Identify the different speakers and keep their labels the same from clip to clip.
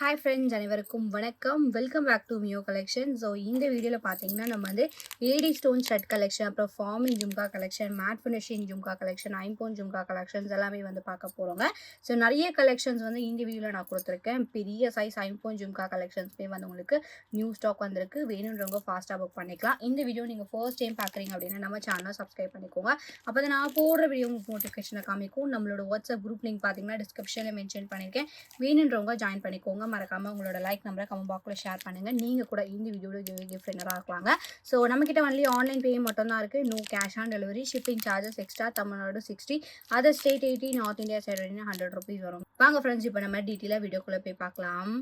Speaker 1: Hi friends, அனைவருக்கும் வணக்கம். Welcome back to மியோ கலெக்ஷன். ஸோ இந்த வீடியோவில் பார்த்தீங்கன்னா நம்ம வந்து ஏடி ஸ்டோன் ஸ்டட் கலெக்ஷன், அப்புறம் forming jhumka collection, matte finishing jhumka collection, ஐம்போன் ஜும்கா கலெக்ஷன்ஸ் எல்லாமே வந்து பார்க்க போகிறோங்க. ஸோ நிறைய கலெக்ஷன்ஸ் வந்து இந்த வீடியோவில் நான் கொடுத்துருக்கேன். பெரிய சைஸ் ஐம்போன் ஜும்கா கலெக்ஷன்ஸ்மே வந்து உங்களுக்கு நியூ ஸ்டாக் வந்திருக்கு. வேணுன்றவங்க ஃபாஸ்ட்டாக புக் பண்ணிக்கலாம். இந்த வீடியோ நீங்கள் ஃபர்ஸ்ட் டைம் பார்க்குறீங்க அப்படின்னா நம்ம சேனலை சப்ஸ்கிரைப் பண்ணிக்கோங்க. அப்போ தான் நான் போடுற வீடியோ உங்களுக்கு நோட்டிஃபிகேஷனை காமிக்கும். நம்மளோட வாட்ஸ்அப் குரூப் லிங்க் பார்த்தீங்கன்னா டிஸ்கிரிப்ஷனில் மென்ஷன் பண்ணியிருக்கேன். வேணுன்றவங்க ஜாயின் பண்ணிக்கோங்க. மறக்காம உங்களோட லைக் நம்பரை கமெண்ட் பாக்ஸில் ஷேர் பண்ணுங்க. நீங்க கூட இந்த வீடியோட கிஃப்ட் வின்னராக இருக்கலாங்க. ஸோ நம்மக்கிட்ட ஒன்லி ஆன்லைன் பே மட்டும் தான் இருக்கு. No cash on delivery. Shipping charges extra. Tamil Nadu 60, other state 80, north India side 100 rupees வரும். வாங்க ஃப்ரெண்ட்ஸ், இப்போ நம்ம டீட்டெயிலாக வீடியோக்குள்ளே போய் பார்க்கலாம்.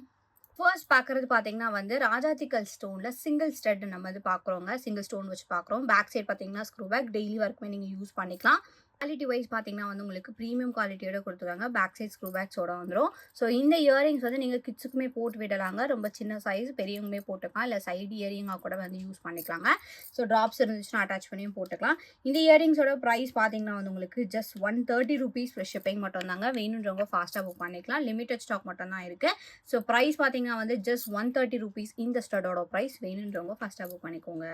Speaker 1: ஃபர்ஸ்ட் பார்க்குறது பார்த்தீங்கன்னா வந்து ராஜாத்திக்கல் ஸ்டோனில் சிங்கிள் ஸ்டட் நம்ம வந்து பார்க்குறோங்க. சிங்கிள் ஸ்டோன் வச்சு பார்க்குறோம். பேக் சைட் பார்த்தீங்கன்னா ஸ்க்ரூ பேக், டெய்லி ஒர்க்குமே நீங்கள் யூஸ் பண்ணிக்கலாம். குவாலிட்டி வைஸ் பார்த்தீங்கன்னா வந்து உங்களுக்கு ப்ரீமியம் குவாலிட்டியோட கொடுத்துருக்காங்க. பேக் சைட் ஸ்க்ரூ பேக்ஸோட வந்துடும். ஸோ இந்த இயரிங்ஸ் வந்து நீங்கள் கிட்ஸுக்குமே போட்டு விடலாங்க. ரொம்ப சின்ன சைஸ், பெரியவங்களுமே போட்டுக்கலாம். இல்லை சைடு இயரிங்காக கூட வந்து யூஸ் பண்ணிக்கலாங்க. ஸோ ட்ராப்ஸ் இருந்துச்சுன்னா அட்டாச் பண்ணியும் போட்டுக்கலாம். இந்த இயரிங்ஸோட ப்ரைஸ் பார்த்தீங்கன்னா வந்து உங்களுக்கு ஜஸ்ட் 130 ருபீஸ் ப்ளஸ் ஷிப்பிங் மட்டும் தாங்க. வேணுன்றவங்க ஃபாஸ்ட்டாக புக் பண்ணிக்கலாம். லிமிடெட் ஸ்டாக் மட்டும் தான் இருக்குது. ஸோ ப்ரைஸ் பார்த்தீங்கன்னா வந்து ஜஸ்ட் 130 ருபீஸ் இந்த ஸ்டடோட ப்ரைஸ். வேணுன்றவங்க ஃபாஸ்ட்டாக புக் பண்ணிக்கோங்க.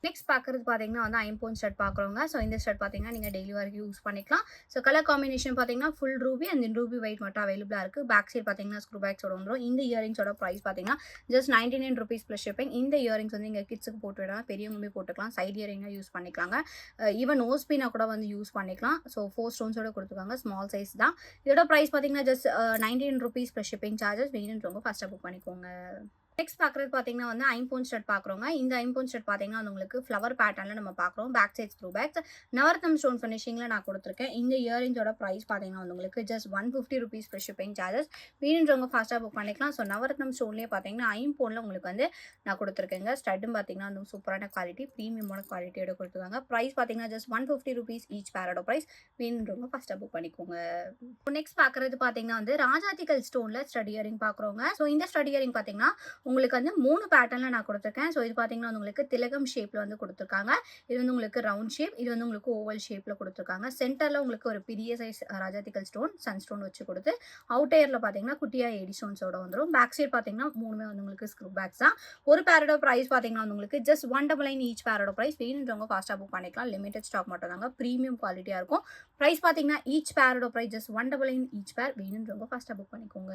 Speaker 1: நெக்ஸ்ட் பார்க்குறது பார்த்தீங்கன்னா வந்து ஐம்போன் ஸ்டட் பார்க்குறோங்க. ஸோ இந்த ஸ்டட் பார்த்தீங்கன்னா நீங்கள் டெய்லி வரைக்கும் யூஸ் பண்ணிக்கலாம். ஸோ கலர் காம்பினேஷன் பார்த்தீங்கன்னா full Ruby and then ruby white மட்டும் அவைலபிளாக இருக்குது. பேக் சைட் பார்த்தீங்கன்னா ஸ்க்ரூ பேக்ஸோட வந்துடும். இந்த இயரிங்ஸோட ப்ரைஸ் பார்த்தீங்கன்னா ஜஸ்ட் 99 ருபீஸ் ப்ளஸ் ஷிப்பிங். இந்த இயரிங்ஸ் வந்து நீங்கள் கிட்ஸுக்கு போட்டு விடலாம், பெரியவங்களுமே போட்டுக்கலாம். சைட் இயரிங்காக யூஸ் பண்ணிக்கலாங்க. ஈவன் நோஸ்பினாக கூட வந்து யூஸ் பண்ணிக்கலாம். ஸோ 4 ஸ்டோன்ஸோட கொடுத்துருக்காங்க. ஸ்மால் சைஸ் தான். இதோட ப்ரைஸ் பார்த்தீங்கன்னா just 99 rupees plus shipping charges. வேணுன்றவங்க ஃபஸ்ட்டாக புக் பண்ணிக்கோங்க. நெக்ஸ்ட் பார்க்குறது பார்த்தீங்கன்னா வந்து ஐம்போன் ஸ்டட் பார்க்குறோங்க. இந்த ஐம்போன் ஸ்டட் பார்த்தீங்கன்னா உங்களுக்கு ஃப்ளவர் பேட்டர்னில் நம்ம பார்க்குறோம். பேக் சைட் ஸ்க்ரூ பேக்ஸ், நவரத்னம் ஸ்டோன் ஃபினிஷிங்கில் நான் கொடுத்துருக்கேன். இந்த இயரிங்ஸோட ப்ரைஸ் பார்த்தீங்கன்னா வந்து உங்களுக்கு just 150 rupees plus shipping charges. வேணுன்றவங்க ஃபாஸ்ட்டாக புக் பண்ணிக்கலாம். ஸோ நவரத்னம் ஸ்டோன்லேயே பார்த்தீங்கன்னா ஐம்போனில் உங்களுக்கு வந்து நான் கொடுத்துருக்கேங்க. ஸ்டட்டும் பார்த்தீங்கன்னா வந்து சூப்பரான குவாலிட்டி, ப்ரீமியமான குவாலிட்டியோட கொடுத்துருக்காங்க. ப்ரைஸ் பார்த்தீங்கன்னா ஜஸ்ட் 150 ருபீஸ் ஈச் பேரோட ப்ரைஸ். வேணுன்றவங்க ஃபஸ்ட்டாக புக் பண்ணிக்கோங்க. நெக்ஸ்ட் பார்க்குறது பார்த்தீங்கன்னா வந்து ராஜாத்திக்கல் ஸ்டோனில் ஸ்டட் இயரிங் பார்க்குறோங்க. ஸோ இந்த ஸ்டட் இயரிங் பார்த்தீங்கன்னா உங்களுக்கு வந்து 3 பேட்டர்னில் நான் கொடுத்துருக்கேன். ஸோ இது பார்த்தீங்கன்னா வந்து உங்களுக்கு திலகம் ஷேப்பில் வந்து கொடுத்துருக்காங்க. இது வந்து உங்களுக்கு ரவுண்ட் ஷேப், இது வந்து உங்களுக்கு ஓவல் ஷேப்பில் கொடுத்துருக்காங்க. சென்டரில் உங்களுக்கு ஒரு பெரிய சைஸ் ராஜாத்திக்கல் ஸ்டோன், சன் ஸ்டோன் வச்சு கொடுத்து அவுட்டயரில் பார்த்தீங்கன்னா குட்டியாக ஏடி ஸ்டோன்ஸோட வந்துடும். பேக் சைட் பார்த்தீங்கன்னா மூணுமே வந்து உங்களுக்கு ஸ்க்ரூ பேக்ஸ் தான். ஒரு பேரோட ப்ரைஸ் பார்த்தீங்கன்னா வந்து உங்களுக்கு ஜஸ்ட் 199 ஈச் பேரோட ப்ரைஸ். வேணுன்றவங்க ஃபாஸ்ட்டாக புக் பண்ணிக்கலாம். லிமிடெட் ஸ்டாக் மட்டும் தாங்க. ப்ரீமியம் குவாலிட்டியாக இருக்கும். ப்ரைஸ் பார்த்தீங்கன்னா ஈச் பேரோட ப்ரைஸ் ஜஸ்ட் 199 ஈச் பேர். வேணுன்றவங்க ஃபாஸ்ட்டாக புக் பண்ணிக்கோங்க.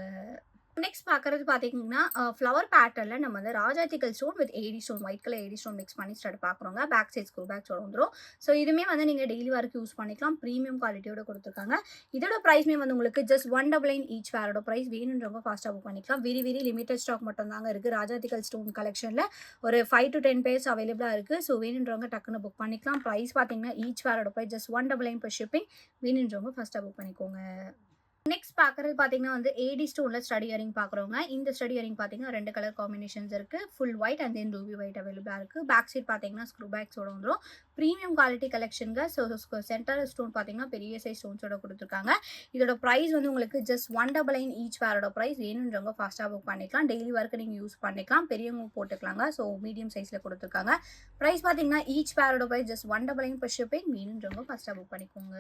Speaker 1: நெக்ஸ்ட் பார்க்குறது பார்த்தீங்கன்னா ஃப்ளவர் பேட்டர்னில் நம்ம வந்து ராஜாத்திக்கல் stone with AD stone, white colour AD stone mix பண்ணி ஸ்டார்ட் பார்க்குறோங்க. பேக் சைட் ஸ்க்ரூ பேக்ஸோட வந்துடும். ஸோ இதுவுமே வந்து நீங்கள் டெய்லி வரைக்கும் யூஸ் பண்ணிக்கலாம். ப்ரீமியம் குவாலிட்டியோட கொடுத்துருக்காங்க. இதோட ப்ரைஸ்மே வந்து உங்களுக்கு ஜஸ்ட் 199 ஈச் பேரோட ப்ரைஸ். வேணுன்றவங்க ஃபாஸ்ட்டாக புக் பண்ணிக்கலாம். வெரி லிமிடெட் ஸ்டாக் மட்டும் தாங்க இருக்குது. ராஜாத்திக்கல் ஸ்டோன் கலெக்ஷனில் ஒரு 5 to 10 பேர்ஸ் அவைலபிளாக இருக்குது. ஸோ வேணுன்றவங்க டக்குன்னு புக் பண்ணிக்கலாம். ப்ரைஸ் பார்த்தீங்கன்னா ஈச் பேரோட ப்ரைஸ் ஜஸ்ட் 199 per ஷிப்பிங். வேணுன்றவங்க ஃபஸ்ட்டாக புக் பண்ணிக்கோங்க. நெக்ஸ்ட் பார்க்குறது பார்த்தீங்கன்னா வந்து ஏடி ஸ்டோனில் ஸ்டடி இயரிங் பார்க்குறோங்க. இந்த ஸ்டடி இயரிங் பார்த்தீங்கன்னா 2 கலர் காம்பினேஷன்ஸ் இருக்குது. Full white and then ruby white அவைலபிளாக இருக்குது. பேக் சைட் பார்த்தீங்கன்னா ஸ்க்ரூ பேக்ஸோட வந்துடும். ப்ரீமியம் குவாலிட்டி கலெக்ஷனுங்க. ஸோ சென்டர் ஸ்டோன் பார்த்தீங்கன்னா பெரிய சைஸ் ஸ்டோன்ஸோட கொடுத்துருக்காங்க. இதோட ப்ரைஸ் வந்து உங்களுக்கு ஜஸ்ட் 199 ஈச் பேரோட ப்ரைஸ். வேணுன்றவங்க ஃபாஸ்ட்டாக புக் பண்ணிக்கலாம். டெய்லி ஒர்க்கு நீங்கள் யூஸ் பண்ணிக்கலாம். பெரியவங்க போட்டுக்கலாங்க. ஸோ மீடியம் சைஸில் கொடுத்துருக்காங்க. ப்ரைஸ் பார்த்தீங்கன்னா ஈச் பேரோட ப்ரைஸ் ஜஸ்ட் 199 per ஷிப்பிங். வேணுன்றவங்க ஃபஸ்ட்டாக புக் பண்ணிக்கோங்க.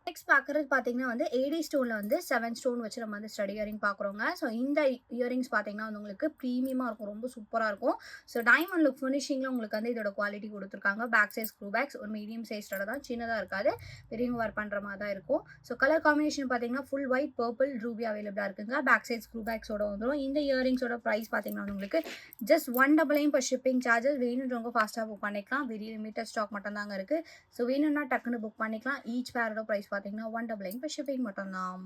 Speaker 1: நெக்ஸ்ட் பார்க்குறது பார்த்தீங்கன்னா வந்து ஏடி ஸ்டோனில் வந்து 7 ஸ்டோன் வச்சு நம்ம வந்து ஸ்டடி இயரிங் பார்க்குறோங்க. ஸோ இந்த இயரிங்ஸ் பார்த்தீங்கன்னா வந்து உங்களுக்கு ப்ரீமியமாக இருக்கும், ரொம்ப சூப்பராக இருக்கும். ஸோ டைமண்ட் லுக் ஃபினிஷிங்கில் உங்களுக்கு வந்து இதோட குவாலிட்டி கொடுத்துருக்காங்க. பேக் சைஸ் ஸ்க்ரூ பேக்ஸ் ஒரு மீடியம் சைஸோட தான், சின்னதாக இருக்காது, பெரியவங்க வேர் பண்ணுற மாதிரி தான் இருக்கும். ஸோ கலர் காம்பினேஷன் பார்த்தீங்கன்னா ஃபுல் ஒயிட், பர்பிள், ரூபி அவைலபிளாக இருக்குங்க. பேக் சைட் ஸ்க்ரூ பேக்ஸோட வந்துடும். இந்த இயரிங்ஸோட ப்ரைஸ் பார்த்தீங்கன்னா உங்களுக்கு ஜஸ்ட் 199 per ஷிப்பிங் சார்ஜஸ். வேணுன்றவங்க ஃபாஸ்ட்டாக புக் பண்ணிக்கலாம். வெரி லிமிட்டட் ஸ்டாக் மட்டும் தாங்க இருக்குது. ஸோ வேணும்னா டக்குன்னு புக் பண்ணிக்கலாம். ஈச் பேரோட ப்ரைஸ் பார்த்தீங்கன்னா 199 per ஷிப்பிங் மட்டும்தான்.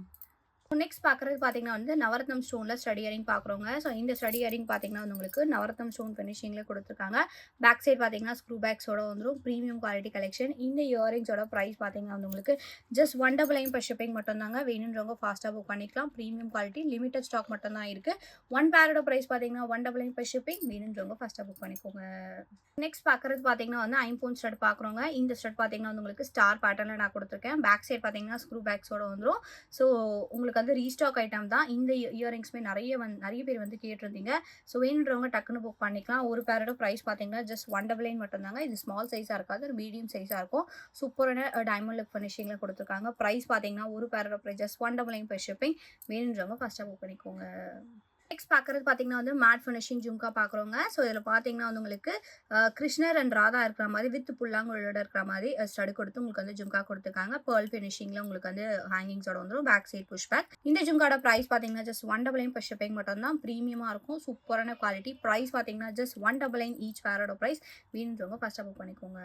Speaker 1: நெக்ஸ்ட் பார்க்குறது பார்த்தீங்கன்னா வந்து நவரத்னம் ஸ்டோனில் ஸ்டடி இயரிங் பார்க்குறோங்க. ஸோ இந்த ஸ்டடி இயரிங் பார்த்தீங்கன்னா வந்து உங்களுக்கு நவரத்னம் ஸ்டோன் ஃபினிஷிங்கில் கொடுத்துருக்காங்க. பேக் சைட் பார்த்தீங்கன்னா ஸ்க்ரூ பேக்ஸோட வந்துடும். Premium quality collection. இந்த இயரிங்ஸோட ப்ரைஸ் பார்த்தீங்கன்னா வந்து உங்களுக்கு ஜஸ்ட் 199 per ஷிப்பிங் மட்டும்தாங்க. வேணுன்றவங்க ஃபாஸ்ட்டாக புக் பண்ணிக்கலாம். ப்ரீமியம் குவாலிட்டி, லிமிடெட் ஸ்டாக் மட்டும் தான் இருக்குது. 1 பேரோட ப்ரைஸ் பார்த்தீங்கன்னா 199 per ஷிப்பிங். வேணுன்றவங்க ஃபாஸ்ட்டாக புக் பண்ணிக்கோங்க. நெக்ஸ்ட் பார்க்குறது பார்த்தீங்கன்னா வந்து ஐம்போன் ஸ்டட் பார்க்குறோங்க. இந்த ஸ்டட் பார்த்தீங்கன்னா வந்து உங்களுக்கு ஸ்டார் பேட்டர்னில் நான் கொடுத்துருக்கேன். பேக் சைட் பார்த்தீங்கன்னா ஸ்க்ரூ பேக்ஸோட வந்துடும். ஸோ உங்களுக்கு வந்து ரீஸ்டாக் ஐட்டம் தான். இந்த இயரிங்ஸ்மே நிறைய பேர் வந்து கேட்டிருந்தீங்க. ஸோ வேணுன்றவங்க டக்குன்னு புக் பண்ணிக்கலாம். ஒரு பேரோட ப்ரைஸ் பார்த்தீங்கன்னா ஜஸ்ட் 199 மட்டும்தாங்க. இது ஸ்மால் சைஸாக இருக்காது, ஒரு மீடியம் சைஸாக இருக்கும். சூப்பரான டைமண்ட் லுக் ஃபினிஷிங்கில் கொடுத்துருக்காங்க. ப்ரைஸ் பார்த்தீங்கன்னா ஒரு பேரோட ப்ரைஸ் ஜஸ்ட் 199 per ஷிப்பிங். வேணுன்றவங்க ஃபஸ்ட்டாக புக் பண்ணிக்கோங்க. நெக்ஸ்ட் நெக்ஸ்ட் பார்க்குறது பார்த்தீங்கன்னா வந்து மேட் ஃபினிஷிங் ஜும்கா பார்க்குறோங்க. ஸோ இதில் பார்த்தீங்கன்னா வந்து உங்களுக்கு கிருஷ்ணர் அண்ட் ராதா இருக்கிற மாதிரி வித் புல்லாங்குழலோட இருக்கிற மாதிரி ஸ்டட் கொடுத்து உங்களுக்கு வந்து ஜும்கா கொடுத்துருக்காங்க. பேர்ல் ஃபினிஷிங்கில் உங்களுக்கு வந்து ஹேங்கிங்ஸோட வந்துடும். Back side push back. இந்த ஜும்காட ப்ரைஸ் பார்த்தீங்கன்னா ஜஸ்ட் 199 per shipping மட்டும் தான். ப்ரீமியமாக இருக்கும். சூப்பரான குவாலிட்டி. ப்ரைஸ் பார்த்தீங்கன்னா ஜஸ்ட் 199 ஈச் பேரோட ப்ரைஸ். வேணுன்றவங்க ஃபஸ்ட்டாக புக் பண்ணிக்கோங்க.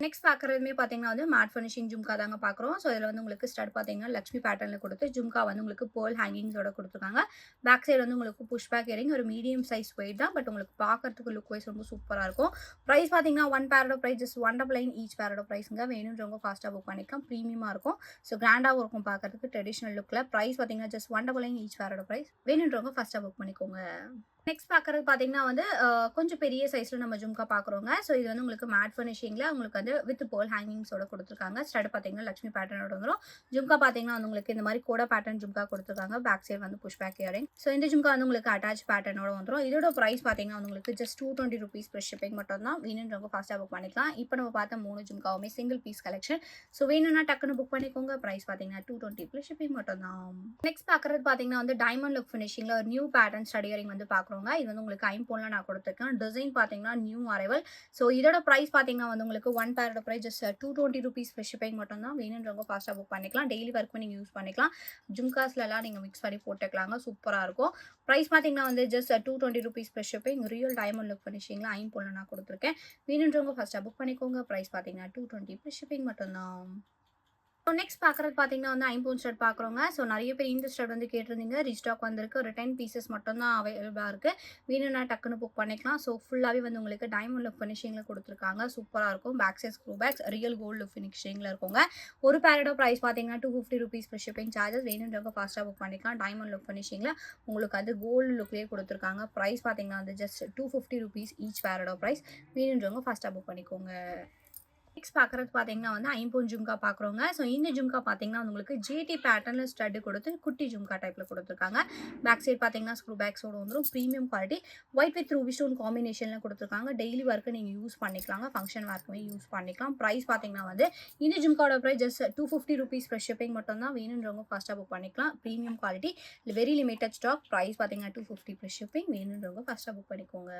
Speaker 1: நெக்ஸ்ட் பார்க்குறதுமே பார்த்தீங்கன்னா வந்து மேட் ஃபினிஷிங் ஜும்கா தாங்க பார்க்குறோம். ஸோ இதில் வந்து உங்களுக்கு ஸ்டட் பார்த்தீங்கன்னா லக்ஷ்மி பேட்டர்னில் கொடுத்து ஜும்கா வந்து உங்களுக்கு பேர்ல் ஹேங்கிங்ஸோட கொடுத்துருக்காங்க. பேக் சைடு வந்து உங்களுக்கு புஷ் பேக் இயரிங் ஒரு மீடியம் சைஸ் வெயிட் தான். பட் உங்களுக்கு பார்க்கறதுக்கு லுக் வைஸ் ரொம்ப சூப்பராக இருக்கும். ப்ரைஸ் பார்த்தீங்கன்னா ஒன் பேரோட ப்ரைஸ் ஜஸ்ட் 199 ஈச் பேரோட ப்ரைஸுங்க. வேணுன்றவங்க ஃபாஸ்ட்டாக புக் பண்ணிக்கலாம். ப்ரீமியமாக இருக்கும். ஸோ கிராண்டாகவும் இருக்கும் பார்க்கறதுக்கு ட்ரெடிஷ்னல் லுக்கில். ப்ரைஸ் பார்த்தீங்கன்னா ஜஸ்ட் 199 ஈச் பேரோட ப்ரைஸ். வேணுன்றவங்க ஃபஸ்ட்டாக புக் பண்ணிக்கோங்க. நெக்ஸ்ட் பார்க்குறது பார்த்தீங்கன்னா வந்து கொஞ்சம் பெரிய சைஸில் நம்ம ஜும்கா பார்க்குறோங்க. ஸோ இது வந்து உங்களுக்கு மேட் ஃபினிஷிங்கில் உங்களுக்கு வந்து வித் பேர்ல் ஹேங்கிங்ஸோட கொடுத்துருக்காங்க. ஸ்டட் பார்த்தீங்கன்னா லக்ஷ்மி பேட்டர்னோட வந்துடும். ஜும்கா பார்த்தீங்கன்னா வந்து உங்களுக்கு இந்த மாதிரி கோடா பேட்டர்ன் ஜும்கா கொடுத்துருக்காங்க. பேக் சைடு வந்து புஷ் பேக் இயரிங். ஸோ இந்த ஜும்கா வந்து உங்களுக்கு அட்டாச் பேட்டர்னோட வந்துடும். இதோட ப்ரைஸ் பார்த்தீங்கன்னா வந்து உங்களுக்கு ஜஸ்ட் 220 rupees ப்ளஸ் ஷிப்பிங் மட்டும் தான். வேணுன்றவங்க ஃபாஸ்ட்டாக புக் பண்ணிக்கலாம். இப்போ நம்ம பார்த்த 3 ஜும்காவுமே சிங்கிள் பீஸ் கலெக்ஷன். ஸோ வேணும்னா டக்குன்னு புக் பண்ணிக்கோங்க. ப்ரைஸ் பார்த்தீங்கன்னா 220 ப்ளஸ் ஷிப்பிங் மட்டும் தான். நெக்ஸ்ட் பார்க்குறது பார்த்தீங்கன்னா வந்து டைமண்ட் லுக் ஃபினிஷிங்கில் ஒரு நியூ பேட்டர்ன் ஸ்டட் இயரிங் வந்து பார்க்குறோங்க. இது வந்து உங்களுக்கு ஐம்போன்ல நான் கொடுத்துருக்கேன். டிசைன் பார்த்தீங்கன்னா நியூ அரைவல். ஸோ இதோட ப்ரைஸ் பார்த்தீங்கன்னா வந்து உங்களுக்கு ஒன் பேரோட price just 220 rupees plus shipping மட்டும் தான். வேணுன்றவங்க ஃபாஸ்ட்டாக புக் பண்ணிக்கலாம். டெய்லி ஒர்க்கும் நீங்கள் யூஸ் பண்ணிக்கலாம். ஜும்காஸ்லாம் நீங்கள் மிக்ஸ் பண்ணி போட்டுக்கலாங்க. சூப்பராக இருக்கும். ப்ரைஸ் பார்த்தீங்கன்னா வந்து just 220 rupees plus shipping. Real diamond look ஃபினிஷிங்கில் ஐம்போன்ல நான் கொடுத்துருக்கேன். வேணுன்றவங்க ஃபஸ்ட்டாக புக் பண்ணிக்கோங்க. ப்ரைஸ் பார்த்தீங்கன்னா 220 ப்ளஸ் ஷிப்பிங் மட்டும் தான். ஸோ நெக்ஸ்ட் பார்க்குறது பார்த்தீங்கன்னா வந்து ஐம்போன் ஸ்டட் பார்க்குறோங்க. ஸோ நிறைய பேர் இந்த ஸ்டட் வந்து கேட்டிருந்தீங்க. ரீஸ்டாக் வந்திருக்கு. ஒரு 10 பீசஸ் மட்டும் தான் அவைலபிளாக இருக்குது. வேணும்னா டக்குன்னு புக் பண்ணிக்கலாம். ஸோ ஃபுல்லாகவே வந்து உங்களுக்கு டைமண்ட் லுக் ஃபினிஷிங்கில் கொடுத்துருக்காங்க. சூப்பராக இருக்கும். Back side screw backs real gold look ஃபினிஷிங்கில் இருக்குங்க. ஒரு பேரோட ப்ரைஸ் பார்த்தீங்கன்னா 250 rupees ப்ளஸ் ஷிப்பிங் சார்ஜஸ். வேணுன்றவங்க ஃபாஸ்ட்டாக புக் பண்ணிக்கலாம். டைமண்ட் லுக் ஃபினிஷிங்கில் உங்களுக்கு அது கோல்டு லுக்லேயே கொடுத்துருக்காங்க. ப்ரைஸ் பார்த்தீங்கன்னா வந்து ஜஸ்ட் 250 rupees ஈச் பேரோட ப்ரைஸ். வேணுன்றவங்க ஃபாஸ்ட்டாக புக் பண்ணிக்கோங்க. நெக்ஸ்ட் பார்க்குறது பார்த்தீங்கன்னா வந்து ஐம்போன் ஜும்கா பார்க்குறோங்க. ஸோ இந்த ஜும்கா பார்த்தீங்கன்னா உங்களுக்கு ஜிடி பேட்டர்னில் ஸ்டட் கொடுத்து குட்டி ஜும்கா டைப்பில் கொடுத்துருக்காங்க. பேக் சைட் பார்த்தீங்கன்னா ஸ்க்ரூ பேக்ஸோட வந்துடும். Premium quality. White with ruby stone காம்பினேஷனில் கொடுத்துருக்காங்க. டெய்லி ஒர்க்கு நீங்கள் யூஸ் பண்ணிக்கலாங்க. ஃபங்க்ஷன் ஒர்க்குமே யூஸ் பண்ணிக்கலாம். ப்ரைஸ் பார்த்தீங்கன்னா வந்து இந்த ஜும்காவோட price just 250 rupees plus shipping மட்டும் தான். வேணுன்றவங்க ஃபாஸ்ட்டாக புக் பண்ணிக்கலாம். Premium quality. Very limited stock. Price பார்த்தீங்கன்னா 250 ப்ளஸ் ஷிப்பிங். வேணுன்றவங்க ஃபாஸ்ட்டாக புக் பண்ணிக்கோங்க.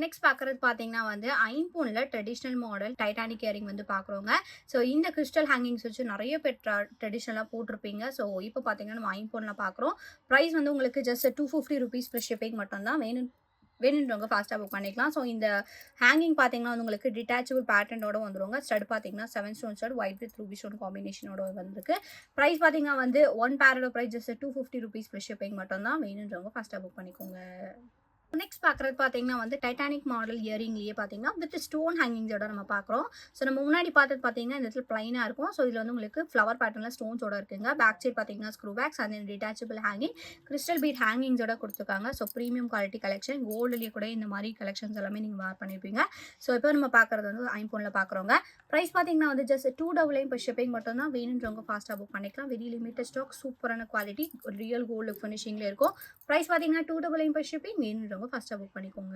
Speaker 1: நெக்ஸ்ட் பார்க்குறது பார்த்தீங்கன்னா வந்து ஐம்போனில் ட்ரெடிஷ்னல் மாடல் டைட்டானிக் இயரிங் வந்து பார்க்குறோங்க. ஸோ இந்த கிறிஸ்டல் ஹேங்கிங்ஸ் வச்சு நிறைய பேர் ட்ரெடிஷ்னலாக போட்டிருப்பீங்க. ஸோ இப்போ பார்த்தீங்கன்னா நம்ம ஐம்போனில் பார்க்குறோம். ப்ரைஸ் வந்து உங்களுக்கு ஜஸ்ட் 250 rupees ப்ளஸ் ஷிப்பிங் மட்டும் தான். வேணுன்றவங்க ஃபாஸ்ட்டாக புக் பண்ணிக்கலாம். ஸோ இந்த ஹேங்கிங் பார்த்தீங்கன்னா வந்து உங்களுக்கு டிட்டாச்சபிள் பேட்டர்னோட வந்துருங்க. ஸ்டட் பார்த்தீங்கன்னா 7 stone stud white with ruby stone காம்பினேஷனோட வந்திருக்கு. ப்ரைஸ் பார்த்தீங்கன்னா வந்து ஒன் பேரோட price just 250 rupees plus shipping மட்டும் தான். வேணுன்றவங்க ஃபாஸ்ட்டாக புக் பண்ணிக்கோங்க. நெக்ஸ்ட் பார்க்குறது பார்த்தீங்கன்னா வந்து டைட்டானிக் மாடல் இயரிங்லேயே பார்த்தீங்கன்னா வித் ஸ்டோன் ஹேங்கிங்ஸோட நம்ம பார்க்குறோம். ஸோ நம்ம முன்னாடி பார்த்தது பார்த்தீங்கன்னா இந்த இடத்துல பிளைனாக இருக்கும். ஸோ இதில் வந்து உங்களுக்கு ஃப்ளவர் பேட்டர்னில் ஸ்டோன்ஸோட இருக்குங்க. பேக் சைட் பார்த்தீங்கன்னா screw backs and detachable hanging crystal bead ஹேங்கிங்ஸோட கொடுத்துருக்காங்க. So premium quality collection. கோல்டுலேயே கூட இந்த மாதிரி கலெக்ஷன்ஸ் எல்லாமே நீங்கள் வேர் பண்ணியிருப்பீங்க. ஸோ இப்போ நம்ம பார்க்குறது வந்து ஐம்போனில் பார்க்குறோங்க. ப்ரைஸ் பார்த்தீங்கன்னா வந்து ஜஸ்ட் 299 per ஷிப்பிங் மட்டும் தான். வேணுன்றவங்க ஃபாஸ்ட்டாக புக் பண்ணிக்கலாம். Very limited stock. சூப்பரான குவாலிட்டி. ரியல் கோல்டு ஃபினிஷிங்கில் இருக்கும். ப்ரைஸ் பார்த்தீங்கன்னா 299 per ஷிப்பிங். வேணுன்றவங்க ஃபஸ்ட்டாக புக் பண்ணிக்கோங்க.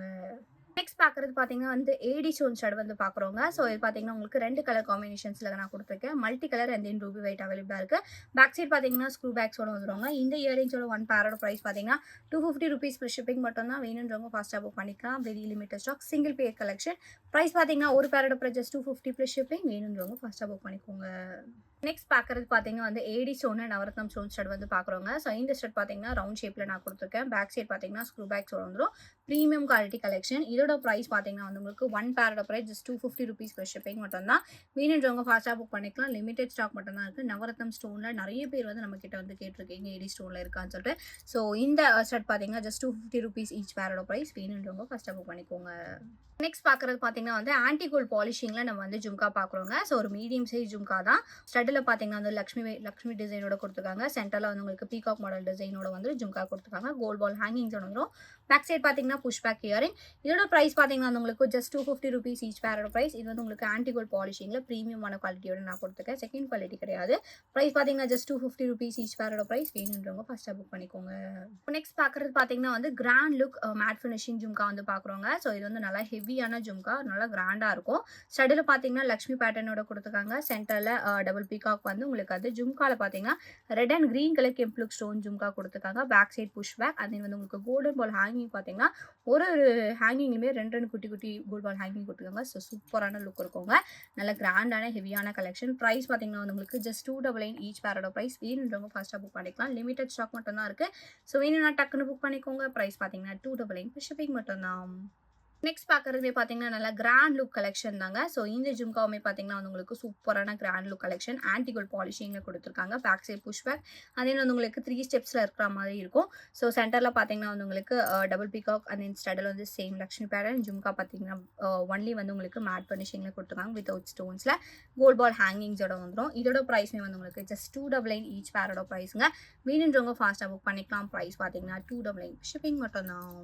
Speaker 1: நெக்ஸ்ட் பார்க்குறது பார்த்தீங்கன்னா வந்து ஏடி ஸ்டோன் ஸ்டட் வந்து பார்க்குறோங்க. ஸோ இது பார்த்தீங்கன்னா உங்களுக்கு 2 கலர் காம்பினேஷன்ஸில் நான் கொடுத்துருக்கேன். Multi colour and then ruby white அவைலபிளாக இருக்குது. பேக் சைட் பார்த்தீங்கன்னா ஸ்க்ரூ பேக்ஸோட வந்துருவாங்க. இந்த இயரிங்ஸோட ஒன் பேரோட ப்ரைஸ் பார்த்தீங்கன்னா 250 rupees ப்ளஸ் ஷிப்பிங் மட்டும் தான். வேணுன்றவங்க ஃபாஸ்ட்டாக புக் பண்ணிக்கலாம். Very limited stock. Single pair collection. Price பார்த்தீங்கன்னா ஒரு பேரோட ப்ரைஸ் ஜஸ்ட் 250 ப்ளஸ் ஷிப்பிங். வேணுன்றவங்க ஃபாஸ்ட்டாக புக் பண்ணிக்கோங்க. நெக்ஸ்ட் பார்க்குறது பார்த்தீங்கன்னா வந்து ஏடி ஸ்டோன் நவரத்னம் ஸ்டோன் ஸ்டட் வந்து பார்க்குறோங்க. ஸோ இந்த ஸ்டட் பார்த்தீங்கன்னா ரவுண்ட் ஷேப்பில் நான் கொடுத்துருக்கேன். பேக் சைட் பார்த்தீங்கன்னா ஸ்க்ரூ பேக்ஸோட வந்துடும். Premium quality collection. இதோட ப்ரைஸ் பார்த்தீங்கன்னா வந்து உங்களுக்கு ஒன் பேரோட price just 250 rupees plus shipping மட்டும் தான். வேணுன்றவங்க ஃபாஸ்ட்டாக புக் பண்ணிக்கலாம். லிமிடெட் ஸ்டாக் மட்டும் தான் இருக்குது. நவரத்னம் ஸ்டோனில் நிறைய பேர் வந்து நம்ம கிட்ட வந்து கேட்டிருக்கீங்க ஏடி ஸ்டோனில் இருக்கான்னு சொல்லிட்டு. ஸோ இந்த ஸ்டட் பார்த்தீங்கன்னா ஜஸ்ட் 250 rupees ஈச் பேரோட ப்ரைஸ். வேணுன்றவங்க ஃபஸ்ட்டாக புக் பண்ணிக்கோங்க. நெக்ஸ்ட் பார்க்குறது பார்த்தீங்கன்னா வந்து ஆன்டி கோல்ட் பாலிஷிங்கில் நம்ம வந்து ஜும்கா பார்க்குறோங்க. ஸோ ஒரு மீடியம் சைஸ் ஜும்கா தான். ஸ்டட்டில் பார்த்தீங்கன்னா வந்து லக்ஷ்மி டிசைனோட கொடுத்துருக்காங்க. சென்டரில் வந்து உங்களுக்கு பீகாக் மாடல் டிசைனோட வந்து ஜும்கா கொடுத்துருக்காங்க. கோல்ட் பால் ஹேங்கிங்ஸ் வந்துடும். பேக் சைட் பார்த்தீங்கன்னா புஷ் பேக் இயரிங். இதோட ப்ரைஸ் பார்த்தீங்கன்னா வந்து உங்களுக்கு ஜஸ்ட் 250 rupees ஈச் பேரோட ப்ரைஸ். இது வந்து உங்களுக்கு ஆன்டி கோல்ட் பாலிஷிங்கில் ப்ரீமியமான குவாலிட்டியோட நான் கொடுத்துருக்கேன். செகண்ட் குவாலிட்டி கிடையாது. ப்ரைஸ் பார்த்தீங்கன்னா ஜஸ்ட் 250 rupees ஈச் பேரோட ப்ரைஸ். வேணுன்றவங்க ஃபஸ்ட்டாக புக் பண்ணிக்கோங்க. நெக்ஸ்ட் பார்க்குறது பார்த்தீங்கன்னா வந்து grand look matte finishing jhumka வந்து பார்க்குறோங்க. ஸோ இது வந்து நல்லா ஹெவியான ஜும்கா. நல்லா கிராண்டாக இருக்கும். ஸ்டடில் பார்த்தீங்கன்னா லக்ஷ்மி பேட்டர்னோட கொடுத்துருக்காங்க. சென்டரில் டபுள் பீகாக் வந்து உங்களுக்கு வந்து ஜும்கால பார்த்தீங்கன்னா ரெட் அண்ட் கிரீன் கலர் கெம்ப்ளுக் ஸ்டோன் ஜும்கா கொடுத்துருக்காங்க. Back side push back and then வந்து உங்களுக்கு கோல்டன் பால் ஹேங்கிங் பார்த்தீங்கன்னா ஒரு ஹேங்கிங்லேயுமே ரெண்டு குட்டி குட்டி கோல்ட் பால் ஹேங்கிங் கொடுத்துருக்காங்க. ஸோ சூப்பரான லுக் இருக்குங்க. நல்ல கிராண்டான ஹெவியான கலெக்ஷன். ப்ரைஸ் பார்த்தீங்கன்னா வந்து உங்களுக்கு ஜஸ்ட் 299 ஈச் பேரோட ப்ரைஸ். வேணுன்றவங்க ஃபாஸ்ட்டாக புக் பண்ணிக்கலாம். லிமிடெட் ஸ்டாக் மட்டும் தான் இருக்குது. ஸோ வேணும்னா டக்குன்னு புக் பண்ணிக்கோங்க. ப்ரைஸ் பார்த்தீங்கன்னா 299 ஷிப்பிங் மட்டும் தான். நெக்ஸ்ட் பார்க்குறதுமே பார்த்தீங்கன்னா நல்லா கிராண்ட் லுக் கலெக்ஷன் தாங்க. ஸோ இந்த ஜும்காவுமே பார்த்தீங்கன்னா வந்து உங்களுக்கு சூப்பரான கிராண்ட் லுக் கலெக்ஷன் ஆன்டிகோல் பாலிஷிங்கில் கொடுத்துருக்காங்க. பேக் சைட் புஷ் பேக் அதே வந்து உங்களுக்கு 3 ஸ்டெப்ஸில் இருக்கிற மாதிரி இருக்கும். ஸோ சென்டரில் பார்த்தீங்கன்னா வந்து உங்களுக்கு டபுள் பீகாக் அண்ட் தென் ஸ்டடில் வந்து சேம் லக்ஷ்மி பேட்டர்ன். ஜும்கா பார்த்தீங்கன்னா ஒன்லி வந்து உங்களுக்கு மேட் ஃபினிஷிங்கில் கொடுத்துருக்காங்க வித்தவுட் ஸ்டோன்ஸில் கோல்ட் பால் ஹேங்கிங்ஸோட வந்துடும். இதோட ப்ரைஸ்மே வந்து உங்களுக்கு ஜஸ்ட் 299 ஈச் பேரோட ப்ரைஸுங்க. வேணுன்றவங்க ஃபாஸ்ட்டாக புக் பண்ணிக்கலாம். ப்ரைஸ் பார்த்தீங்கன்னா 299 ஷிப்பிங் மட்டும் தான்.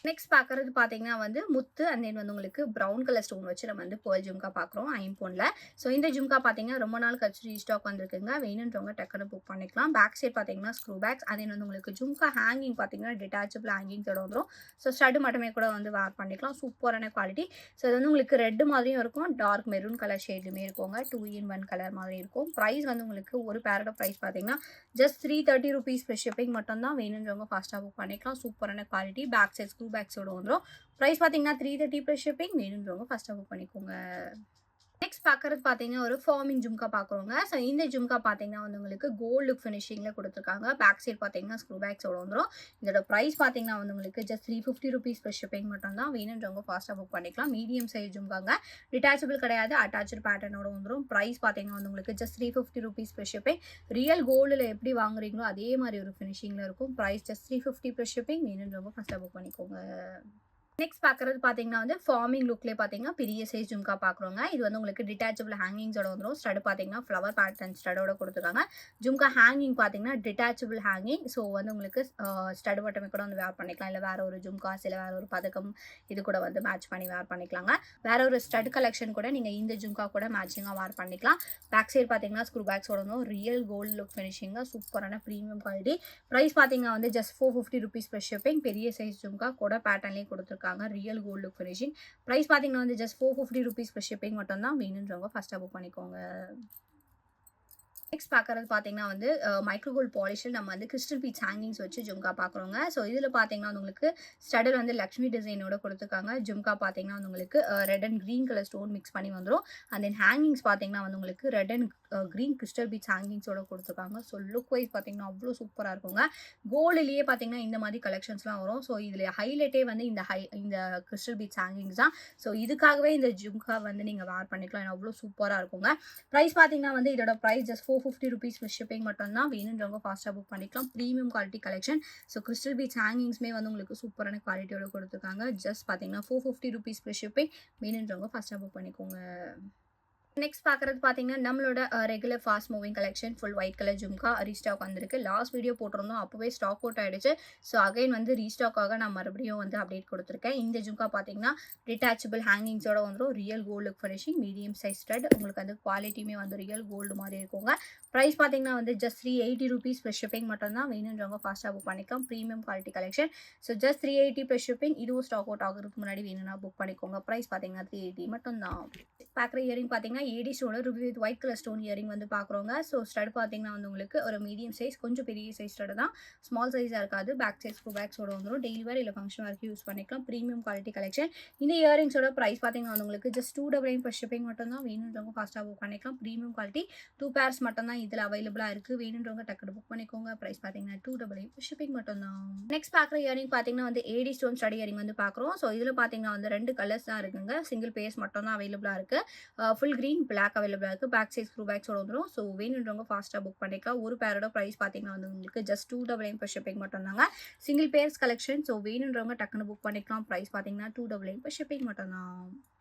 Speaker 1: நெக்ஸ்ட் பார்க்குறது பார்த்தீங்கன்னா வந்து முத்து அண்ட் தென் வந்து உங்களுக்கு ப்ரௌன் கலர் ஸ்டோன் வச்சு நம்ம வந்து பேர்ல் ஜும்கா பார்க்குறோம் ஐம்போனில். ஸோ இந்த ஜும்கா பார்த்தீங்கன்னா ரொம்ப நாள் கழிச்சு ரீஸ்டாக் வந்திருக்குங்க. வேணுன்றவங்க டக்குன்னு புக் பண்ணிக்கலாம். பேக் சைட் பார்த்தீங்கன்னா ஸ்க்ரூ பேக்ஸ் அதே வந்து உங்களுக்கு ஜும்கா ஹேங்கிங் பார்த்தீங்கன்னா டிட்டாச்சபிள் ஹேங்கிங்ஸோட வந்துடும். ஸோ ஸ்டடு மட்டுமே கூட வந்து வேர் பண்ணிக்கலாம். சூப்பரான குவாலிட்டி. ஸோ இது வந்து உங்களுக்கு ரெட் மாதிரியும் இருக்கும், டார்க் மெரூன் கலர் ஷேட்லையுமே இருக்குங்க. 2-in-1 கலர் மாதிரி இருக்கும். ப்ரைஸ் வந்து உங்களுக்கு ஒரு பேரோட ப்ரைஸ் பார்த்தீங்கன்னா ஜஸ்ட் 330 rupees ஃப்ரீ ஷிப்பிங் மட்டும் தான். வேணுன்றவங்க ஃபாஸ்ட்டாக புக் பண்ணிக்கலாம். சூப்பரான குவாலிட்டி. பேக் சைட் ஸ்க்ரூ பேக்ஸோட வந்துடும். ப்ரைஸ் பார்த்தீங்கன்னா 330 ப்ளஸ் ஷிப்பிங். வேணுன்றவங்க ஃபர்ஸ்ட்டாக புக் பண்ணிக்கோங்க. நெக்ஸ்ட் பார்க்குறது பார்த்தீங்கன்னா ஒரு ஃபார்மிங் ஜும்கா பார்க்குறோங்க. ஸோ இந்த ஜும்கா பார்த்தீங்கன்னா வந்து உங்களுக்கு கோல்டு லுக் ஃபினிஷிங்கில் கொடுத்துருக்காங்க. பேக் சைட் பார்த்தீங்கன்னா ஸ்க்ரூ பேக்ஸோட வந்துடும். இதோட ப்ரைஸ் பார்த்தீங்கன்னா வந்து உங்களுக்கு ஜஸ்ட் 350 rupees ப்ளஸ் ஷிப்பிங் மட்டும் தான். வேணுன்றவங்க ஃபாஸ்ட்டாக புக் பண்ணிக்கலாம். மீடியம் சைஸ் ஜும்காங்க. டிட்டாச்சபிள் கிடையாது, அட்டாச்சு பேட்டர்னோட வந்துடும். ப்ரைஸ் பார்த்தீங்கன்னா வந்து உங்களுக்கு just 350 rupees plus shipping. Real கோல்டில் எப்படி வாங்குறீங்களோ அதே மாதிரி ஒரு ஃபினிஷிங்கில் இருக்கும். Price just 350 plus shipping. வேணுன்றவங்க ஃபஸ்ட்டாக புக் பண்ணிக்கோங்க. நெக்ஸ்ட் பார்க்குறது பார்த்தீங்கன்னா வந்து ஃபார்மிங் லுக்லேயே பார்த்தீங்கன்னா பெரிய சைஸ் ஜும்கா பார்க்குறோங்க. இது வந்து உங்களுக்கு டிட்டாச்சபிள் ஹேங்கிங்ஸோட வந்துடும். ஸ்டடு பார்த்தீங்கன்னா ஃப்ளவர் பேட்டர்ன் ஸ்டடோட கொடுத்துருக்காங்க. ஜும்கா ஹேங்கிங் பார்த்தீங்கன்னா டிட்டாச்சபிள் ஹேங்கிங். ஸோ வந்து உங்களுக்கு ஸ்டடு மட்டுமே கூட வந்து வேர் பண்ணிக்கலாம். இல்லை வேற ஒரு ஜும்காஸ் இல்லை வேற ஒரு பதக்கம் இது கூட வந்து மேட்ச் பண்ணி வேர் பண்ணிக்கலாங்க. வேற ஒரு ஸ்டட் கலெக்ஷன் கூட நீங்கள் இந்த ஜும்கா கூட மேட்சிங்காக வேர் பண்ணிக்கலாம். பேக் சைட் பார்த்தீங்கன்னா ஸ்க்ரூ பேக்ஸோட வந்துடும். ரியல் கோல்டு லுக் ஃபினிஷிங்காக சூப்பரான ப்ரீமியம் குவாலிட்டி. ப்ரைஸ் பார்த்தீங்கன்னா வந்து ஜஸ்ட் 450 rupees ப்ளஸ் ஷிப்பிங். பெரிய சைஸ் ஜும்கா கூட பேட்டர்ன்லேயே கொடுத்துருக்காங்க. Real gold look finishing. Price பார்த்தீங்கன்னா வந்து ஜஸ்ட் 450 rupees ப்ளஸ் ஷிப்பிங் மட்டும் தான். வேணுன்றவங்க ஃபர்ஸ்ட்டாக புக் பண்ணிக்கோங்க. நெக்ஸ்ட் பார்க்குறது பார்த்தீங்கன்னா வந்து மைக்ரோ கோல்ட் பாலிஷில் நம்ம வந்து கிறிஸ்டல் பீட்ஸ் ஹேங்கிங்ஸ் வச்சு ஜும்கா பார்க்குறோங்க. ஸோ இதில் பார்த்தீங்கன்னா வந்து உங்களுக்கு ஸ்டடில் வந்து லக்ஷ்மி டிசைனோட கொடுத்துருக்காங்க. ஜும்கா பார்த்தீங்கன்னா வந்து உங்களுக்கு red and green colour stone mix பண்ணி வந்துடும். அண்ட் தென் ஹேங்கிங்ஸ் பார்த்தீங்கன்னா வந்து உங்களுக்கு red and green crystal beads ஹேங்கிங்ஸோட கொடுத்துருக்காங்க. ஸோ லுக் வைஸ் பார்த்தீங்கன்னா அவ்வளோ சூப்பராக இருக்குங்க. கோல்டுலேயே பார்த்தீங்கன்னா இந்த மாதிரி கலெக்ஷன்ஸ்லாம் வரும். ஸோ இதில் ஹைலைட்டே வந்து இந்த கிறிஸ்டல் பீட்ஸ் ஹேங்கிங்ஸ் தான். ஸோ இதுக்காகவே இந்த ஜும்கா வந்து நீங்கள் வேர் பண்ணிக்கலாம். அவ்வளோ சூப்பராக இருக்குங்க. ப்ரைஸ் பார்த்தீங்கன்னா வந்து இதோட price just 450 rupees plus shipping மட்டும் தான். வேணுன்றவங்க ஃபாஸ்ட்டாக புக் பண்ணிக்கலாம். Premium quality collection. So crystal beads ஹேங்கிங்ஸ்மே வந்து உங்களுக்கு சூப்பரான குவாலிட்டியோட கொடுத்துருக்காங்க. ஜஸ்ட் பார்த்தீங்கன்னா 450 rupees ப்ளஸ் ஷிப்பிங். வேணுன்றவங்க ஃபாஸ்ட்டாக புக் பண்ணிக்கோங்க. நெக்ஸ்ட் பார்க்குறது பார்த்தீங்கன்னா நம்மளோட regular fast moving collection full white colour jhumka restock வந்திருக்கு. லாஸ்ட் வீடியோ போட்டிருந்தோம், அப்போவே ஸ்டாக் அவுட் ஆகிடுச்சு. ஸோ அகைன் வந்து ரீஸ்டாக்காக நான் மறுபடியும் வந்து அப்டேட் கொடுத்துருக்கேன். இந்த ஜும்கா பார்த்தீங்கன்னா டிட்டாச்சபிள் ஹேங்கிங்ஸோட வந்துடும். Real gold look finishing, medium size stud. உங்களுக்கு வந்து குவாலிட்டியுமே வந்து ரியல் கோல்டு மாதிரி இருக்குங்க. ப்ரைஸ் பார்த்தீங்கன்னா வந்து ஜஸ்ட் 380 rupees ப்ளஸ் ஷிப்பிங் மட்டும் தான். வேணுன்றவங்க ஃபாஸ்ட்டாக புக் பண்ணிக்கலாம். Premium quality collection. So just 380 plus shipping. இதுவும் ஸ்டாக் அவுட் ஆகிறதுக்கு முன்னாடி வேணும்னா புக் பண்ணிக்கோங்க. ப்ரைஸ் பார்த்தீங்கன்னா 380 மட்டும் தான். பார்க்குற இயரிங் பார்த்தீங்கன்னா ஏடி ஸ்டோனில் ruby with white colour stone earring வந்து பார்க்குறோங்க. ஸோ ஸ்டட் பார்த்தீங்கன்னா வந்து உங்களுக்கு ஒரு மீடியம் சைஸ், கொஞ்சம் பெரிய சைஸ் ஸ்டட் தான். ஸ்மால் சைஸாக இருக்காது. பேக் சைஸ் ஸ்க்ரூ பேக்ஸோட வந்துடும். டெய்லி வேர் இல்லை ஃபங்க்ஷன் வரைக்கும் யூஸ் பண்ணிக்கலாம். Premium quality collection. இந்த இயரிங்ஸோட ப்ரைஸ் பார்த்தீங்கன்னா வந்து உங்களுக்கு ஜஸ்ட் 299 ப்ளஸ் ஷிப்பிங் மட்டும் தான். வேணுன்றவங்க ஃபாஸ்ட்டாக புக் பண்ணிக்கலாம். ப்ரீமியம் குவாலிட்டி 2 pairs மட்டும் தான் இதில் அவைலபிளாக இருக்குது. வேணுன்றவங்க டக்குனு புக் பண்ணிக்கோங்க. ப்ரைஸ் பார்த்தீங்கன்னா 299 ப்ளஸ் ஷிப்பிங் மட்டும் தான். நெக்ஸ்ட் பார்க்குற இயரிங் பார்த்தீங்கன்னா வந்து ஏடி ஸ்டோன் ஸ்டட் இயரிங் வந்து பார்க்குறோம். ஸோ இதில் பார்த்தீங்கன்னா வந்து 2 கலர்ஸ் தான் இருக்குங்க. சிங்கிள் பேஸ் மட்டும் தான் அவைலபிளாக இருக்குது. ஃபுல் கிரீன் பிளாக் அவைலபிளாக இருக்குது. பேக் சைஸ் ஸ்க்ரூ பேக்ஸோட வந்துடும். ஸோ வேணுன்றவங்க ஃபாஸ்ட்டாக புக் பண்ணிக்கலாம். ஒரு பேரோட ப்ரைஸ் பார்த்தீங்கன்னா வந்து உங்களுக்கு ஜஸ்ட் 299 ப்ளஸ் ஷிப்பிங் மட்டும் தாங்க. Single purse collection. ஸோ வேணுன்றவங்க டக்குனு புக் பண்ணிக்கலாம். ப்ரைஸ் பார்த்தீங்கன்னா 299 ப்ளஸ் ஷிப்பிங் மட்டும் தான்.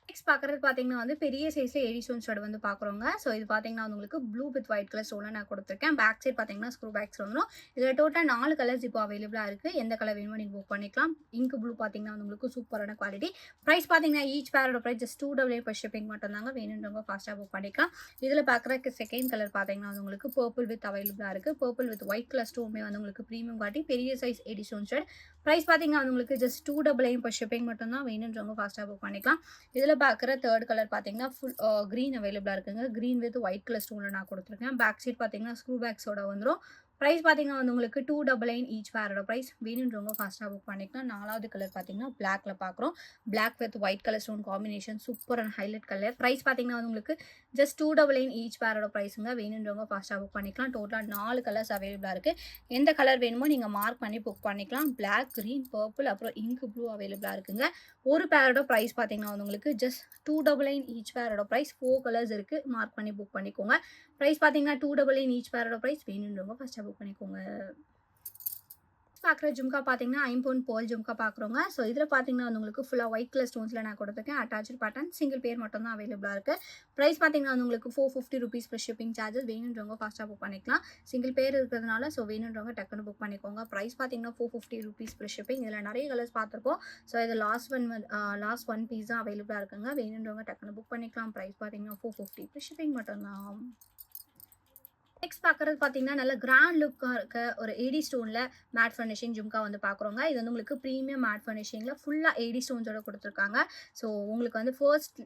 Speaker 1: நெக்ஸ்ட் பார்க்குறது பார்த்தீங்கன்னா வந்து பெரிய சைஸில் ஏடி ஸ்டோன் ஸ்டட் வந்து பார்க்குறோங்க. ஸோ இது பார்த்தீங்கன்னா உங்களுக்கு ப்ளூ வித் ஒயிட் கலர் ஸ்டோனில் நான் கொடுத்துருக்கேன். பேக் சைட் பார்த்தீங்கன்னா ஸ்க்ரூ பேக்ஸ் வந்துடும். இதில் டோட்டல் 4 கலர்ஸ் இப்போ அவைலபிளாக இருக்குது. எந்த கலர் வேணுமோ நீங்கள் புக் பண்ணிக்கலாம். இங்க் ப்ளூ பார்த்தீங்கன்னா உங்களுக்கு சூப்பரான குவாலிட்டி. ப்ரைஸ் பார்த்தீங்கன்னா ஈச் பேரோட ப்ரைஸ் ஜஸ்ட் 299 ப்ளஸ் ஷிப்பிங் மட்டும் தாங்க. வேணுன்றவங்க ஃபாஸ்ட்டாக புக் பண்ணிக்கலாம். இதில் பார்க்குற செகண்ட் கலர் பார்த்தீங்கன்னா வந்து உங்களுக்கு பர்பிள் வித் அவைலபிளாக இருக்குது. பர்பிள் வித் ஒயிட் கலர் ஸ்டோனுமே வந்து உங்களுக்கு ப்ரீமியம் குவாலிட்டி பெரிய size AD stone stud. Price பார்த்தீங்கன்னா வந்து உங்களுக்கு ஜஸ்ட் 299 per ஷிப்பிங் மட்டும் தான். வேணுன்றவங்க ஃபாஸ்ட்டாக புக் பண்ணிக்கலாம். இதில் பார்க்குற தேர்ட் கலர் பார்த்தீங்கன்னா ஃபுல் க்ரீன் அவைலபிளாக இருக்குங்க. க்ரீன் வித் ஒயிட் கலர் ஸ்டோனில் நான் கொடுத்துருக்கேன். பேக் சைட் பார்த்தீங்கன்னா ஸ்க்ரூ பேக்ஸோட வந்துடும். ப்ரைஸ் பார்த்தீங்கன்னா வந்து உங்களுக்கு 299 ஈச் பேரோட ப்ரைஸ். வேணுன்றவங்க ஃபாஸ்ட்டாக புக் பண்ணிக்கலாம். 4வது கலர் பார்த்தீங்கன்னா பிளாக்ல பார்க்குறோம். Black with white colour stone combination super and highlight colour. Price பார்த்தீங்கன்னா வந்து உங்களுக்கு ஜஸ்ட் 299 ஈச் பேரோட ப்ரைஸுங்க. வேணுன்றவங்க ஃபாஸ்ட்டாக புக் பண்ணிக்கலாம். டோட்டலாக 4 கலர்ஸ் அவைலபிளாக இருக்குது. எந்த கலர் வேணுமோ நீங்கள் மார்க் பண்ணி புக் பண்ணிக்கலாம். பிளாக், க்ரீன், பர்பிள் அப்புறம் இங்க் ப்ளூ அவைலபிளாக இருக்குங்க. ஒரு பேரோட ப்ரைஸ் பார்த்தீங்கன்னா வந்து உங்களுக்கு ஜஸ்ட் 299 ஈச் பேரோட ப்ரைஸ். 4 கலர்ஸ் இருக்குது. மார்க் பண்ணி புக் பண்ணிக்கோங்க. ப்ரைஸ் பார்த்தீங்கன்னா 299 ஈச் பேரோட ப்ரைஸ். வேணுன்றவங்க ஃபஸ்ட்டாக புக் பண்ணிக்கோங்க. பார்க்குற ஜும்கா பார்த்தீங்கன்னா 5 பவுண்ட் பேர்ல் ஜும்கா பார்க்குறோங்க. ஸோ இதில் பார்த்தீங்கன்னா வந்து உங்களுக்கு ஃபுல்லாக ஒயிட் கலர் ஸ்டோன்ஸில் நான் கொடுத்துருக்கேன். அட்டாச்சு பேட்டர்ன் சிங்கிள் பேர் மட்டும் தான் அவைலபிளாக இருக்குது. ப்ரைஸ் பார்த்தீங்கன்னா வந்து உங்களுக்கு 450 rupees ப்ளஸ் ஷிப்பிங் சார்ஜஸ். வேணுன்றவங்க ஃபாஸ்ட்டாக புக் பண்ணிக்கலாம். சிங்கிள் பேர் இருக்கிறதுனால ஸோ வேணுன்றவங்க டக்குன்னு புக் பண்ணிக்கோங்க. ப்ரைஸ் பார்த்தீங்கன்னா 450 rupees ப்ளஸ் ஷிப்பிங். இதில் நிறைய கலர்ஸ் பார்த்துருக்கோம். ஸோ இது லாஸ்ட் ஒன் பீஸ் தான் அவைலபிளாக இருக்குங்க. வேணுன்றவங்க டக்குன்னு புக் பண்ணிக்கலாம். ப்ரைஸ் பார்த்தீங்கன்னா 450 ப்ளஸ் ஷிப்பிங் மட்டும்தான். நெக்ஸ்ட் பார்க்குறது பார்த்தீங்கன்னா நல்ல கிராண்ட் லுக்காக இருக்க ஒரு ஏடி ஸ்டோனில் மேட் ஃபினிஷிங் ஜும்கா வந்து பார்க்குறோங்க. இது வந்து உங்களுக்கு ப்ரீமியம் மேட் ஃபினிஷிங்கில் ஃபுல்லாக ஏடி ஸ்டோன்ஸோட கொடுத்துருக்காங்க. ஸோ உங்களுக்கு வந்து ஃபர்ஸ்ட்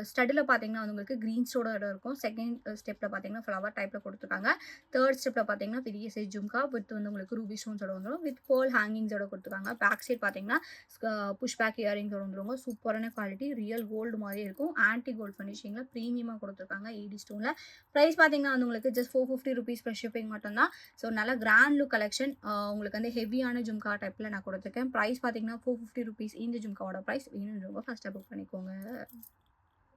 Speaker 1: ஸ்டடில் பார்த்தீங்கன்னா வந்து உங்களுக்கு க்ரீன் ஸ்டோனோட இருக்கும். செகண்ட் ஸ்டெப்பில் பார்த்தீங்கன்னா ஃப்ளவர் டைப்பில் கொடுத்துருக்காங்க. தேர்ட் ஸ்டெப்பில் பார்த்தீங்கன்னா பெரிய சைஸ் ஜும்கா வித் வந்து உங்களுக்கு ரூபி ஸ்டோன்ஸோட வந்துடும். வித் பேர்ல் ஹேங்கிங்ஸோட கொடுத்துருக்காங்க. பேக் சைட் பார்த்தீங்கன்னா புஷ் பேக் இயரிங்ஸோட வந்துருவாங்க. சூப்பரான குவாலிட்டி, ரியல் கோல்டு மாதிரி இருக்கும். ஆன்டி கோல்டு ஃபினிஷிங்கில் ப்ரீமியமாக கொடுத்துருக்காங்க ஏடி ஸ்டோனில். ப்ரைஸ் பார்த்தீங்கன்னா வந்து உங்களுக்கு ஜஸ்ட் 450 rupees per ஷிப்பிங் மட்டும்தான். ஸோ நல்ல கிராண்ட் லுக் கலெக்ஷன். உங்களுக்கு வந்து ஹெவியான ஜும்கா டைப்பில் நான் கொடுத்துருக்கேன். ப்ரைஸ் பார்த்தீங்கன்னா 450 rupees. இந்த ஜும்காவோட ப்ரைஸ். வேணுன்றவங்க ஃபஸ்ட்டாக புக் பண்ணிக்கோங்க.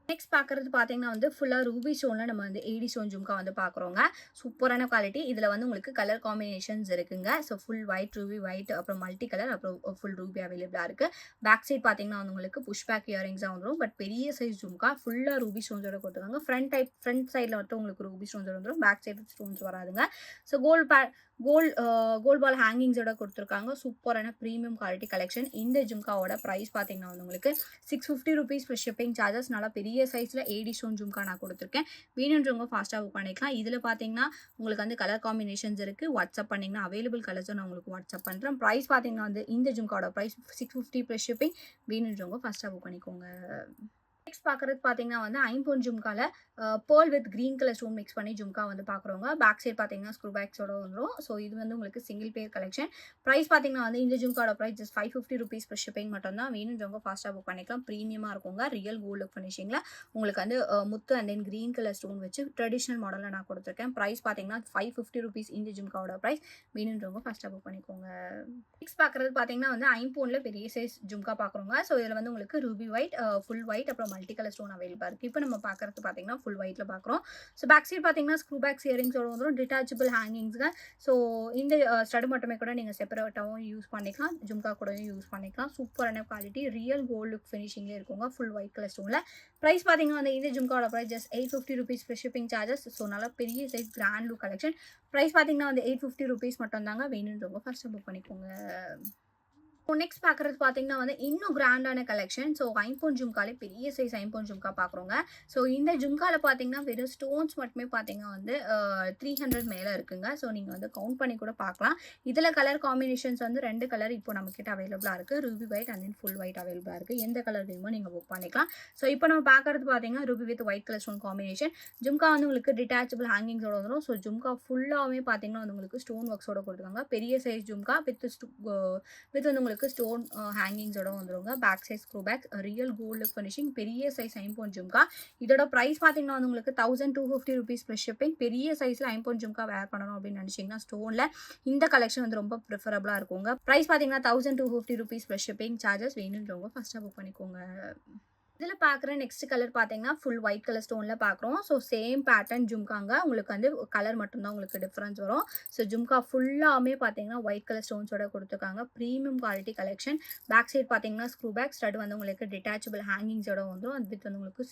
Speaker 1: நெக்ஸ்ட் பார்க்குறது பார்த்தீங்கன்னா வந்து ஃபுல்லாக ரூபி ஸ்டோனில் நம்ம வந்து ஏடி ஸ்டோன் ஜும்கா வந்து பார்க்குறோங்க. சூப்பரான குவாலிட்டி. இதில் வந்து உங்களுக்கு கலர் காம்பினேஷன்ஸ் இருக்குங்க. So full white, Ruby white, அப்புறம் மல்டி கலர், அப்புறம் ஃபுல் ரூபி அவைலபிளாக இருக்குது. பேக் சைட் பார்த்தீங்கன்னா வந்து உங்களுக்கு புஷ் பேக் இயரிங்ஸாக வந்துடும். பட் பெரிய சைஸ் ஜும்கா ஃபுல்லாக ரூபி ஸ்டோன்ஸோட கொடுத்துருக்காங்க. ஃப்ரண்ட் சைடில் மட்டும் உங்களுக்கு ரூபி ஸ்டோன்ஸோட வந்துடும். பேக் சைடு ஸ்டோன்ஸ் வராதுங்க. ஸோ கோல்ட் பால் ஹேங்கிங்ஸோட கொடுத்துருக்காங்க. சூப்பரான ப்ரீமியம் குவாலிட்டி கலெக்ஷன். இந்த ஜும்காவோட ப்ரைஸ் பார்த்தீங்கன்னா வந்து உங்களுக்கு 650 rupees ப்ளஸ் ஷிப்பிங் சார்ஜஸ். நல்லா பெரிய சைஸில் ஏடி ஸ்டோன் ஜும்கா நான் கொடுத்துருக்கேன். வேணுன்றவங்க ஃபாஸ்ட்டாக புக் பண்ணிக்கலாம். இதில் பார்த்தீங்கன்னா உங்களுக்கு வந்து கலர் காம்பினேஷன்ஸ் இருக்குது. வாட்ஸ்அப் பண்ணிங்கன்னா அவைலபிள் கலர்ஸும் நான் உங்களுக்கு வாட்ஸ்அப் பண்ணுறேன். ப்ரைஸ் பார்த்தீங்கன்னா வந்து இந்த ஜும்காவோட ப்ரைஸ் 650 ப்ளஸ் ஷிப்பிங். வேணுன்றவங்க ஃபாஸ்ட்டாக புக் பண்ணிக்கோங்க. நெக்ஸ்ட் பார்க்குறது பார்த்தீங்கன்னா வந்து 5 பவுண்ட் ஜும்காவில் pearl with green colour stone mix பண்ணி ஜும்கா வந்து பார்க்குறோங்க. பேக் சைட் பார்த்தீங்கன்னா ஸ்க்ரூ பேக்ஸோட வந்துடும். ஸோ இது வந்து உங்களுக்கு சிங்கிள் பேர் கலெக்ஷன். ப்ரைஸ் பார்த்தீங்கன்னா வந்து இந்த ஜும்காவோட price just 550 rupees plus shipping மட்டும் தான். வேணுன்றவங்க ஃபாஸ்ட்டாக புக் பண்ணிக்கலாம். ப்ரீமியமாக இருக்குங்க. ரியல் கோல்டு ஃபினிஷிங்கில் உங்களுக்கு வந்து முத்து and then green colour stone வச்சு ட்ரெடிஷ்னல் மாடலில் நான் கொடுத்துருக்கேன். ப்ரைஸ் பார்த்தீங்கன்னா 550 rupees. இந்த ஜும்காவோட ப்ரைஸ். வேணுன்றவங்க ஃபாஸ்ட்டாக புக் பண்ணிக்கோங்க. நெக்ஸ்ட் பார்க்குறது பார்த்தீங்கன்னா வந்து 5 பவுண்டில் பெரிய சைஸ் ஜும்கா பார்க்குறோங்க. ஸோ இதில் வந்து உங்களுக்கு ரூபி ஒயிட், ஃபுல் ஒயிட், அப்புறம் மல்டி கலர் ஸ்டோன் அவைலபிளாக இருக்குது. இப்போ நம்ம பார்க்குறது பார்த்தீங்கன்னா ஃபுல் ஒயிட்டில் பார்க்குறோம். ஸோ பேக் சைட் பார்த்தீங்கன்னா ஸ்க்ரூ பேக்ஸ் இயரிங்ஸோட வந்துடும். டிட்டாச்சபிள் ஹேங்கிங்ஸுங்க. ஸோ இந்த ஸ்டடு மட்டுமே கூட நீங்கள் செப்பரேட்டாகவும் யூஸ் பண்ணிக்கலாம். ஜும்கா கூடயும் யூஸ் பண்ணிக்கலாம். சூப்பரான குவாலிட்டி, ரியல் கோல்டு லுக் ஃபினிஷிங்லேயே இருக்குங்க. ஃபுல் ஒயிட் கலர் ஸ்டோனில். ப்ரைஸ் பார்த்தீங்கன்னா வந்து இந்த ஜும்காவோட price just 850 rupees plus shipping charges. So நல்லா பெரிய size grand look collection. Price பார்த்தீங்கன்னா வந்து 850 rupees மட்டும் தாங்க. வேணுன்றவங்க ஃபர்ஸ்ட் புக் பண்ணிக்கோங்க. நெக்ஸ்ட் பார்க்குறது பார்த்தீங்கன்னா வந்து இன்னும் கிராண்டான கலெக்ஷன். ஸோ 5 பவுண்ட் ஜும்காலே பெரிய சைஸ் 5 பவுண்ட் ஜும்கா பார்க்குறோங்க. ஸோ இந்த ஜும்காவில் பார்த்தீங்கன்னா வெறும் ஸ்டோன்ஸ் மட்டுமே பார்த்தீங்கன்னா வந்து 300 மேலே இருக்குங்க. ஸோ நீங்கள் வந்து கவுண்ட் பண்ணி கூட பார்க்கலாம். இதில் கலர் காம்பினேஷன்ஸ் வந்து 2 கலர் இப்போ நம்மக்கிட்ட அவைலபிளாக இருக்குது. Ruby white and then full white அவைலபிளாக இருக்குது. எந்த கலர் வேணுமோ நீங்கள் புக் பண்ணிக்கலாம். ஸோ இப்போ நம்ம பார்க்குறது பார்த்தீங்கன்னா Ruby with white colour stone combination. Jhumka வந்து உங்களுக்கு டிட்டாச்சபிள் ஹேங்கிங்ஸோட வந்துடும். ஸோ ஜும்கா ஃபுல்லாகவே பார்த்தீங்கன்னா வந்து உங்களுக்கு ஸ்டோன் ஒர்க்ஸோட கொடுத்துருக்காங்க. பெரிய சைஸ் ஜும்கா வித் வந்து உங்களுக்கு ஸ்டோன் ஹேங்கிங்ஸோட வந்துருங்க. Back size screw back, real gold finishing, பெரிய சைஸ் 5 பவுண்ட் ஜும்கா. இதோட ப்ரைஸ் பார்த்தீங்கன்னா வந்து உங்களுக்கு 1250 rupees ப்ளஸ் ஷிப்பிங். பெரிய சைஸில் 5 பவுண்ட் ஜும்கா வேர் பண்ணணும் அப்படின்னு நினச்சிங்கன்னா ஸ்டோனில் இந்த கலெக்ஷன் வந்து ரொம்ப ப்ரிஃபரபிளாக இருக்குங்க. ப்ரைஸ் பார்த்தீங்கன்னா 1250 rupees ப்ளஸ் ஷிப்பிங் சார்ஜஸ். வேணுன்றவங்க ஃபஸ்ட்டாக புக் பண்ணிக்கோங்க. இதில் பார்க்குற நெக்ஸ்ட் கலர் பார்த்தீங்கன்னா ஃபுல் ஒயிட் கலர் ஸ்டோனில் பார்க்குறோம். ஸோ சேம் பேட்டர்ன் ஜும்காங்க. உங்களுக்கு வந்து கலர் மட்டும்தான் உங்களுக்கு டிஃப்ரென்ஸ் வரும். ஸோ ஜும்கா ஃபுல்லாமே பார்த்தீங்கன்னா ஒயிட் கலர் ஸ்டோன்ஸோட கொடுத்துருக்காங்க. Premium quality collection. Back side பார்த்தீங்கன்னா ஸ்க்ரூ பேக், ஸ்டட் வந்து உங்களுக்கு டிட்டாச்சபிள் ஹேங்கிங்ஸோட வந்துடும். அது வித் வந்து உங்களுக்கு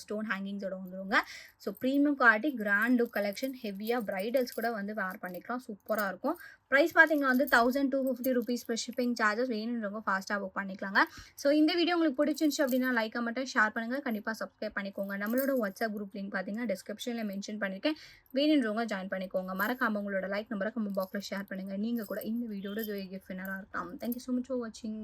Speaker 1: ஸ்டோன் ஹேங்கிங்ஸோட வந்துருங்க. So premium quality grand look collection. ஹெவியாக பிரைடல்ஸ் கூட வந்து வேர் பண்ணிக்கலாம். சூப்பராக இருக்கும். ப்ரைஸ் பார்த்தீங்கன்னா வந்து 1250 rupees ப்ளஸ் ஷிப்பிங் சார்ஜஸ். வேணுன்றவங்க ஃபாஸ்ட்டாக புக் பண்ணிக்கலாங்க. ஸோ இந்த வீடியோ உங்களுக்கு பிடிச்சிருந்துச்சு அப்படின்னா லைக், கமெண்ட் மாட்டேன். ஷேர் பண்ணுங்கள். கண்டிப்பாக சப்ஸ்கிரைப் பண்ணிக்கோங்க. நம்மளோட வாட்ஸ்அப் குரூப் லிங்க் பார்த்தீங்கன்னா டிஸ்கிரிப்ஷனில் மென்ஷன் பண்ணியிருக்கேன். வேணுன்றவங்க ஜாயின் பண்ணிக்கோங்க. மறக்காம உங்களோட லைக் நம்பரை கமெண்ட் பாக்ஸில் ஷேர் பண்ணுங்கள். நீங்கள் கூட இந்த வீடியோட கிஃப்ட் வின்னராக இருக்கலாம். தேங்க்யூ ஸோ மச் ஃபார் வாட்சிங்.